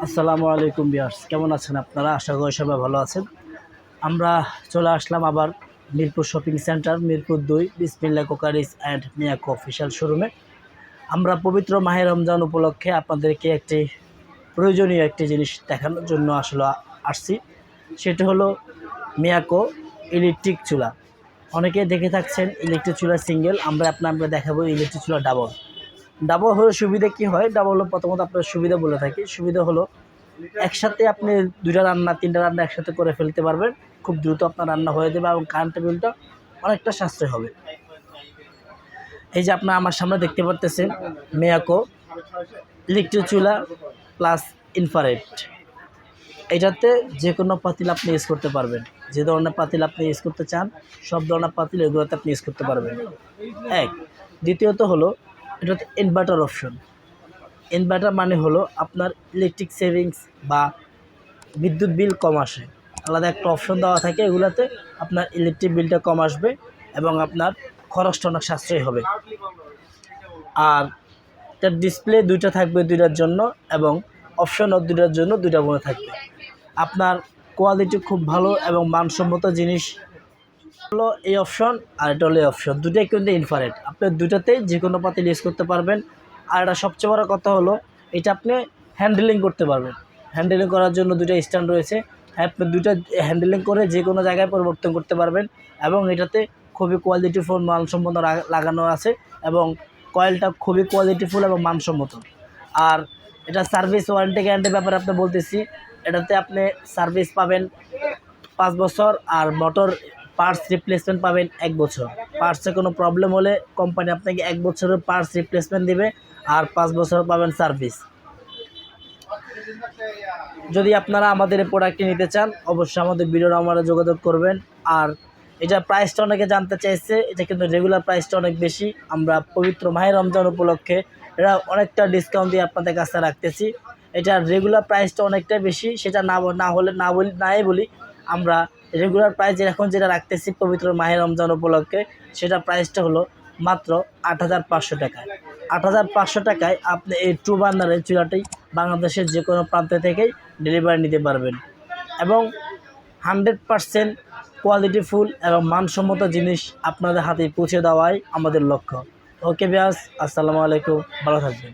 আসসালামু আলাইকুম ভিউয়ার্স, কেমন আছেন আপনারা? আশা করি সবাই ভালো আছেন। আমরা চলে আসলাম আবার মিরপুর শপিং সেন্টার, মিরপুর 2, বিসমিল্লাহ কুকারিজ অ্যান্ড মিয়াকো অফিসিয়াল শোরুমে। আমরা পবিত্র মাহে রমজান উপলক্ষে আপনাদেরকে একটি প্রয়োজনীয় একটি জিনিস দেখানোর জন্য আসলে আসছি। সেটা হলো মিয়াকো ইলেকট্রিক চুলা। অনেকেই দেখে থাকছেন ইলেকট্রিক চুলা সিঙ্গেল, আমরা দেখাবো ইলেকট্রিক চুলা ডাবল। ডাবল হলে সুবিধা কী হয়? ডাবল হলো প্রথমত আপনার সুবিধা বলে থাকি। সুবিধা হলো একসাথে আপনি 2টা রান্না 3টা রান্না একসাথে করে ফেলতে পারবেন। খুব দ্রুত আপনার রান্না হয়ে যাবে এবং কারেন্টের বিলটা অনেকটা সাশ্রয় হবে। এই যে আপনারা আমার সামনে দেখতে পারতেছেন মিয়াকো ইলেকট্রিক চুলা প্লাস ইনফ্রারেড। এটাতে যে কোনো পাতিল আপনি ইউজ করতে পারবেন। যে ধরনের পাতিল আপনি ইউজ করতে চান সব ধরনের পাতিল এগুলোতে আপনি ইউজ করতে পারবেন। এক, দ্বিতীয়ত হলো এটাতে ইনভার্টার অপশন। ইনভার্টার মানে হলো আপনার ইলেকট্রিক সেভিংস বা বিদ্যুৎ বিল কম আসে। আলাদা একটা অপশন দেওয়া থাকে, এগুলোতে আপনার ইলেকট্রিক বিলটা কম আসবে এবং আপনার খরচটা অনেক সাশ্রয়ী হবে। আর এটার ডিসপ্লে 2টা থাকবে 2টার জন্য এবং অপশনও 2টার জন্য 2টা বলে থাকবে। আপনার কোয়ালিটি খুব ভালো এবং মানসম্মত জিনিস হলো এই অপশন, আর এটা হলো এই অপশন। দুটোই কিন্তু ইনফ্রারেড, আপনি দুটোতেই যে কোনো পাতিল ইউজ করতে পারবেন। আর এটা সবচেয়ে বড় কথা হলো এটা আপনি হ্যান্ডেলিং করতে পারবেন। হ্যান্ডেলিং করার জন্য 2টা স্ট্যান্ড রয়েছে, আপনি 2টা হ্যান্ডেলিং করে যে কোনো জায়গায় পরিবর্তন করতে পারবেন। এবং এটাতে খুবই কোয়ালিটিফুল মানসম্মত লাগানো আছে এবং কয়েলটা খুবই কোয়ালিটিফুল এবং মানসম্মত। আর এটা সার্ভিস ওয়ারেন্টি গ্যারান্টির ব্যাপারে আপনি বলতেছি, এটাতে আপনি সার্ভিস পাবেন 5 বছর আর মোটর পার্টস রিপ্লেসমেন্ট পাবেন 1 বছর। পার্টসে কোনো প্রবলেম হলে কোম্পানি আপনাকে 1 বছরের পার্টস রিপ্লেসমেন্ট দেবে আর 5 বছর পাবেন সার্ভিস। যদি আপনারা আমাদের এই প্রোডাক্টটি নিতে চান অবশ্যই আমাদের ভিডিওর নাম্বারে যোগাযোগ করবেন। আর এটার প্রাইসটা অনেকে জানতে চাইছে, এটা কিন্তু রেগুলার প্রাইসটা অনেক বেশি। আমরা পবিত্র মাহে রমজান উপলক্ষে এটা অনেকটা ডিসকাউন্ট দিয়ে আপনাদের কাছে রাখতেছি। এটার রেগুলার প্রাইসটা অনেকটা বেশি, সেটা নাই বলি আমরা রেগুলার প্রাইস এখন যেটা রাখতেছি পবিত্র মাহে রমজান উপলক্ষে, সেটা প্রাইসটা হলো মাত্র 8,500 টাকায়। 8,500 টাকায় আপনি এই ট্রু বার্নারের চুলাটি বাংলাদেশের যে কোনো প্রান্ত থেকেই ডেলিভারি নিতে পারবেন এবং 100% কোয়ালিটিফুল এবং মানসম্মত জিনিস আপনাদের হাতে পৌঁছে দেওয়াই আমাদের লক্ষ্য। ওকে ভিউয়ার্স, আসসালামু আলাইকুম, ভালো থাকবেন।